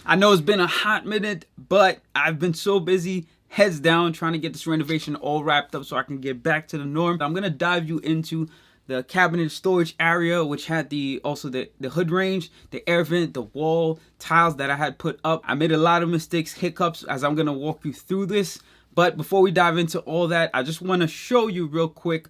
I know it's been a hot minute, but I've been so busy, heads down, trying to get this renovation all wrapped up so I can get back to the norm. I'm gonna dive you into the cabinet storage area, which had the hood range, the air vent, the wall tiles that I had put up. I made a lot of mistakes, hiccups, as I'm gonna walk you through this. But before we dive into all that, I just want to show you real quick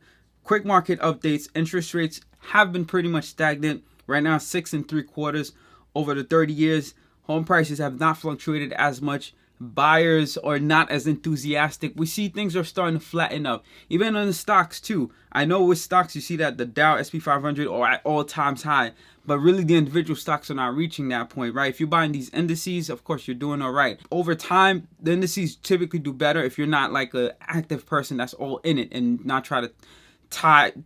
market updates. Interest rates have been pretty much stagnant right now, 6 3/4 over the 30 years. Home prices have not fluctuated as much. Buyers are not as enthusiastic. We see things are starting to flatten up, even on the stocks too. I know with stocks you see that the Dow SP 500 are at all times high, but really the individual stocks are not reaching that point, right? If you're buying these indices, of course you're doing all right. Over time, the indices typically do better if you're not like an active person that's all in it and not try to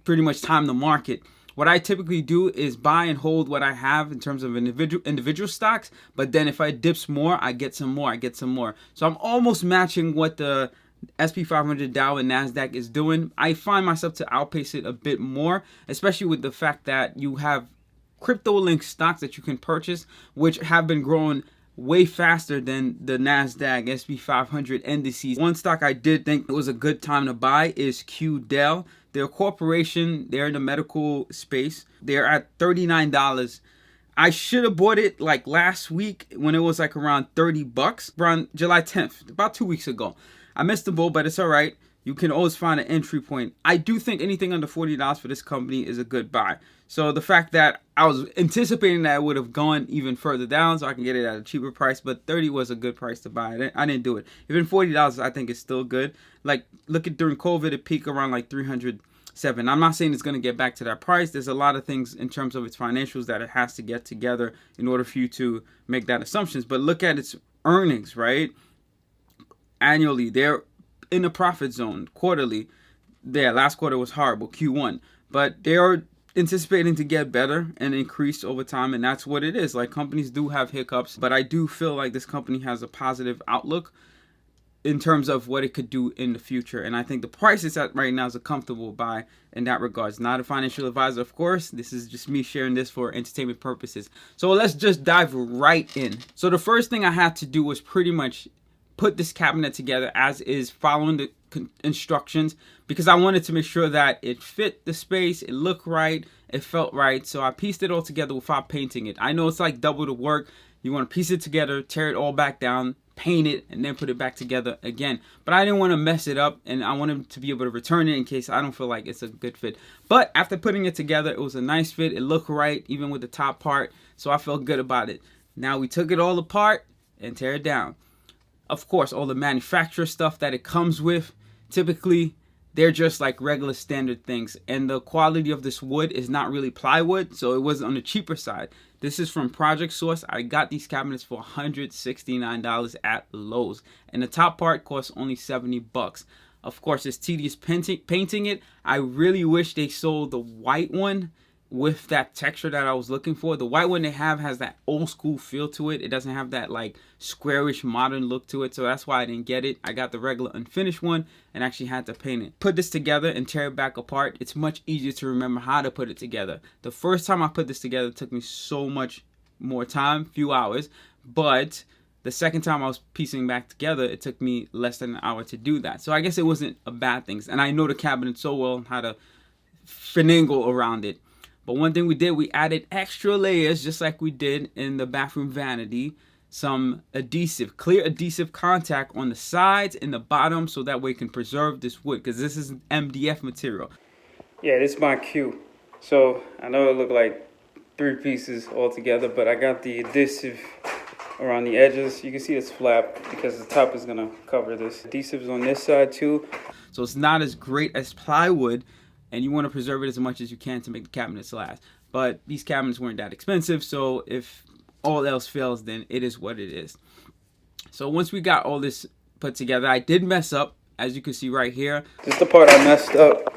pretty much time the market. What I typically do is buy and hold what I have in terms of individual stocks, but then if I dips more, I get some more. So I'm almost matching what the SP 500, Dow, and NASDAQ is doing. I find myself to outpace it a bit more, especially with the fact that you have crypto-linked stocks that you can purchase, which have been growing way faster than the NASDAQ, SP 500 indices. One stock I did think it was a good time to buy is QDell. They're a corporation. They're in the medical space. They're at $39. I should have bought it like last week when it was like around $30, around July 10th, about 2 weeks ago. I missed the boat, but it's all right. You can always find an entry point. I do think anything under $40 for this company is a good buy. So the fact that I was anticipating that it would have gone even further down so I can get it at a cheaper price, but $30 was a good price to buy. I didn't do it. Even $40 I think is still good. Like look at during COVID, it peaked around like 307. I'm not saying it's going to get back to that price. There's a lot of things in terms of its financials that it has to get together in order for you to make that assumptions. But look at its earnings, right? Annually, they're in the profit zone. Quarterly, last quarter was horrible, Q1, but they are anticipating to get better and increase over time, and that's what it is. Like companies do have hiccups, but I do feel like this company has a positive outlook in terms of what it could do in the future, and I think the price it's at right now is a comfortable buy in that regards. Not a financial advisor, of course. This is just me sharing this for entertainment purposes. So let's just dive right in. So the first thing I had to do was pretty much put this cabinet together as is, following the instructions, because I wanted to make sure that it fit the space, it looked right, it felt right. So I pieced it all together without painting it. I know it's like double the work. You want to piece it together, tear it all back down, paint it, and then put it back together again. But I didn't want to mess it up, and I wanted to be able to return it in case I don't feel like it's a good fit. But after putting it together, it was a nice fit. It looked right, even with the top part. So I felt good about it. Now we took it all apart and tear it down. Of course, all the manufacturer stuff that it comes with, typically they're just like regular standard things. And the quality of this wood is not really plywood, so it was on the cheaper side. This is from Project Source. I got these cabinets for $169 at Lowe's. And the top part costs only $70. Of course, it's tedious painting it. I really wish they sold the white one with that texture that I was looking for. The white one they have has that old school feel to it. It doesn't have that like squarish modern look to it, so that's why I didn't get it. I got the regular unfinished one and actually had to paint it. Put this together and tear it back apart. It's much easier to remember how to put it together. The first time I put this together, it took me so much more time, few hours, but the second time I was piecing back together, it took me less than an hour to do that. So I guess it wasn't a bad thing, and I know the cabinet so well how to finagle around it. But one thing we did, we added extra layers, just like we did in the bathroom vanity. Some adhesive, clear adhesive contact on the sides and the bottom, so that way it can preserve this wood, because this is MDF material. Yeah, this is my cue. So I know it looked like 3 pieces all together, but I got the adhesive around the edges. You can see it's flap because the top is gonna cover this. Adhesive's on this side too. So it's not as great as plywood, and you want to preserve it as much as you can to make the cabinets last. But these cabinets weren't that expensive, so if all else fails, then it is what it is. So once we got all this put together, I did mess up, as you can see right here. This is the part I messed up.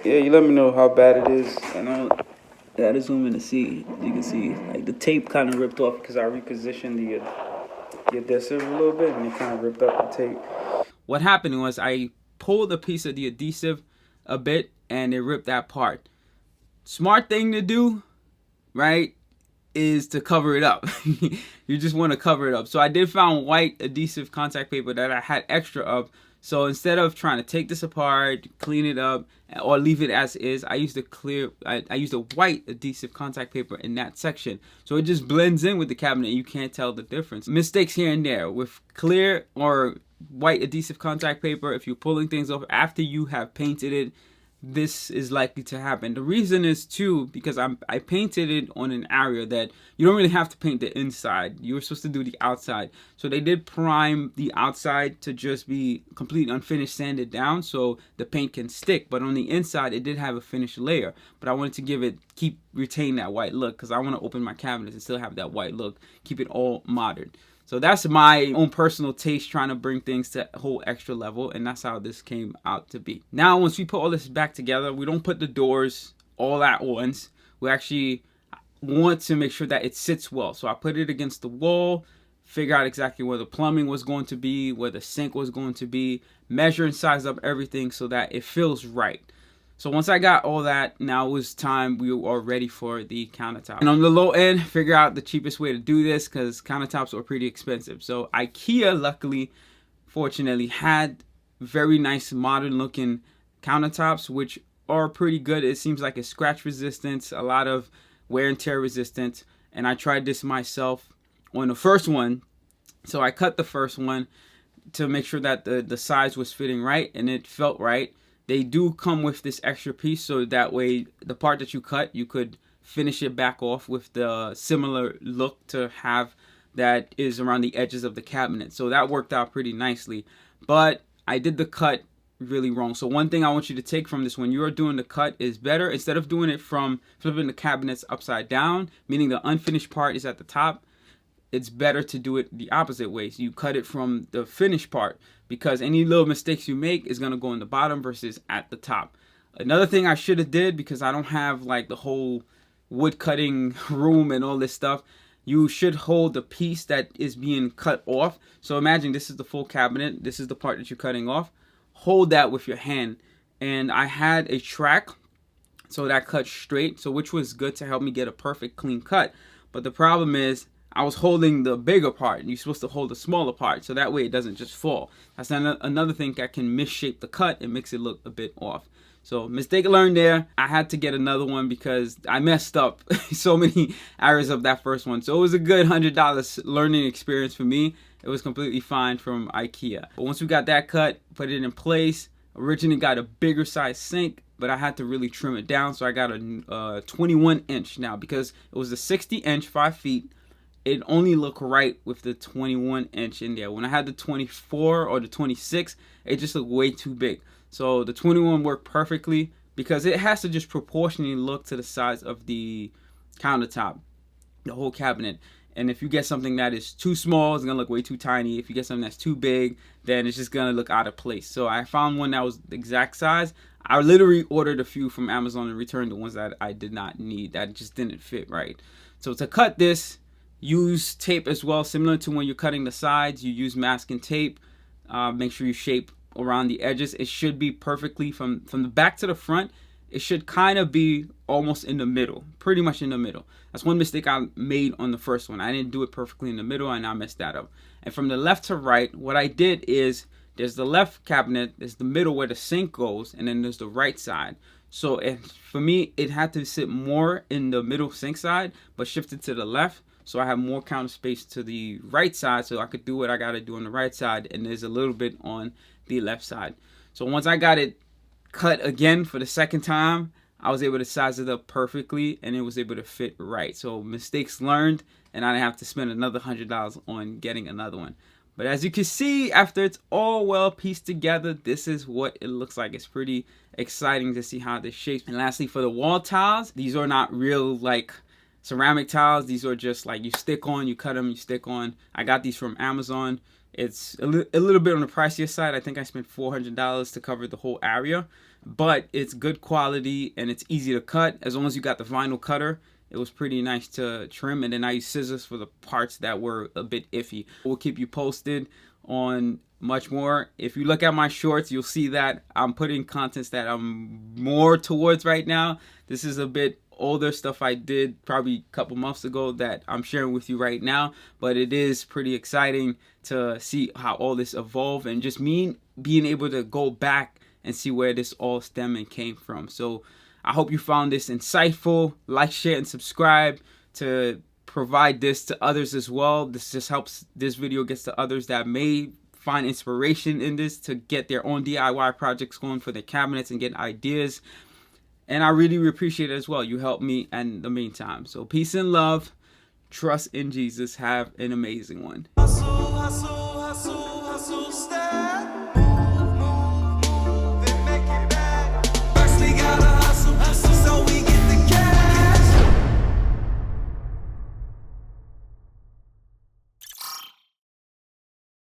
Yeah, you let me know how bad it is. I know. I had to zoom in to see. You can see like the tape kind of ripped off because I repositioned the adhesive a little bit, and it kind of ripped up the tape. What happened was I pulled a piece of the adhesive a bit, and it ripped that part. Smart thing to do, right? is to cover it up. You just want to cover it up. So I did find white adhesive contact paper that I had extra of. So instead of trying to take this apart, clean it up, or leave it as is, I used I used a white adhesive contact paper in that section. So it just blends in with the cabinet and you can't tell the difference. Mistakes here and there with clear or white adhesive contact paper. If you're pulling things off after you have painted it, this is likely to happen. The reason is too because I painted it on an area that you don't really have to paint the inside. You were supposed to do the outside. So they did prime the outside to just be complete unfinished, sanded down so the paint can stick. But on the inside it did have a finished layer. But I wanted to retain that white look because I want to open my cabinets and still have that white look. Keep it all modern. So that's my own personal taste, trying to bring things to a whole extra level, and that's how this came out to be. Now, once we put all this back together, we don't put the doors all at once. We actually want to make sure that it sits well. So I put it against the wall, figure out exactly where the plumbing was going to be, where the sink was going to be, measure and size up everything so that it feels right. So once I got all that, now it was time. We were ready for the countertop. And on the low end, figure out the cheapest way to do this because countertops are pretty expensive. So IKEA, luckily, fortunately, had very nice modern looking countertops, which are pretty good. It seems like it's scratch resistant, a lot of wear and tear resistant. And I tried this myself on the first one. So I cut the first one to make sure that the size was fitting right and it felt right. They do come with this extra piece, so that way the part that you cut, you could finish it back off with the similar look to have that is around the edges of the cabinet. So that worked out pretty nicely. But I did the cut really wrong. So one thing I want you to take from this when you're doing the cut is better, instead of doing it from flipping the cabinets upside down, meaning the unfinished part is at the top, it's better to do it the opposite way. So you cut it from the finished part, because any little mistakes you make is going to go in the bottom versus at the top. Another thing I should have did, because I don't have like the whole wood cutting room and all this stuff, you should hold the piece that is being cut off. So imagine this is the full cabinet. This is the part that you're cutting off. Hold that with your hand. And I had a track, so that cut straight, so which was good to help me get a perfect clean cut. But the problem is, I was holding the bigger part, and you're supposed to hold the smaller part, so that way it doesn't just fall. That's another thing that can misshape the cut and makes it look a bit off. So mistake learned there. I had to get another one because I messed up so many areas of that first one. So it was a good $100 learning experience for me. It was completely fine from IKEA. But once we got that cut, put it in place. Originally got a bigger size sink, but I had to really trim it down. So I got a 21 inch now, because it was a 60 inch, 5 feet. It only looked right with the 21 inch in there. When I had the 24 or the 26, it just looked way too big. So the 21 worked perfectly because it has to just proportionally look to the size of the countertop, the whole cabinet. And if you get something that is too small, it's gonna look way too tiny. If you get something that's too big, then it's just gonna look out of place. So I found one that was the exact size. I literally ordered a few from Amazon and returned the ones that I did not need, that just didn't fit right. So to cut this, use tape as well, similar to when you're cutting the sides. You use masking tape. Make sure you shape around the edges. It should be perfectly from the back to the front. It should kind of be almost in the middle, pretty much in the middle. That's one mistake I made on the first one. I didn't do it perfectly in the middle, and I messed that up. And from the left to right, what I did is, there's the left cabinet, there's the middle where the sink goes, and then there's the right side. So for me, it had to sit more in the middle sink side, but shifted to the left. So I have more counter space to the right side, so I could do what I got to do on the right side, and there's a little bit on the left side. So once I got it cut again for the second time, I was able to size it up perfectly, and it was able to fit right. So mistakes learned, and I didn't have to spend another $100 on getting another one. But as you can see, after it's all well pieced together, this is what it looks like. It's pretty exciting to see how this shapes. And lastly, for the wall tiles, these are not real like ceramic tiles. These are just like you stick on, you cut them, you stick on. I got these from Amazon. It's a little bit on the pricier side. I think I spent $400 to cover the whole area, but it's good quality and it's easy to cut. As long as you got the vinyl cutter, it was pretty nice to trim. And then I used scissors for the parts that were a bit iffy. We'll keep you posted on much more. If you look at my shorts, you'll see that I'm putting contents that I'm more towards right now. This is a bit older stuff I did probably a couple months ago that I'm sharing with you right now, but it is pretty exciting to see how all this evolved, and just me being able to go back and see where this all stemmed and came from. So I hope you found this insightful. Like, share, and subscribe to provide this to others as well. This just helps this video gets to others that may find inspiration in this to get their own DIY projects going for their cabinets and get ideas. And I really appreciate it as well. You help me in the meantime. So peace and love. Trust in Jesus. Have an amazing one.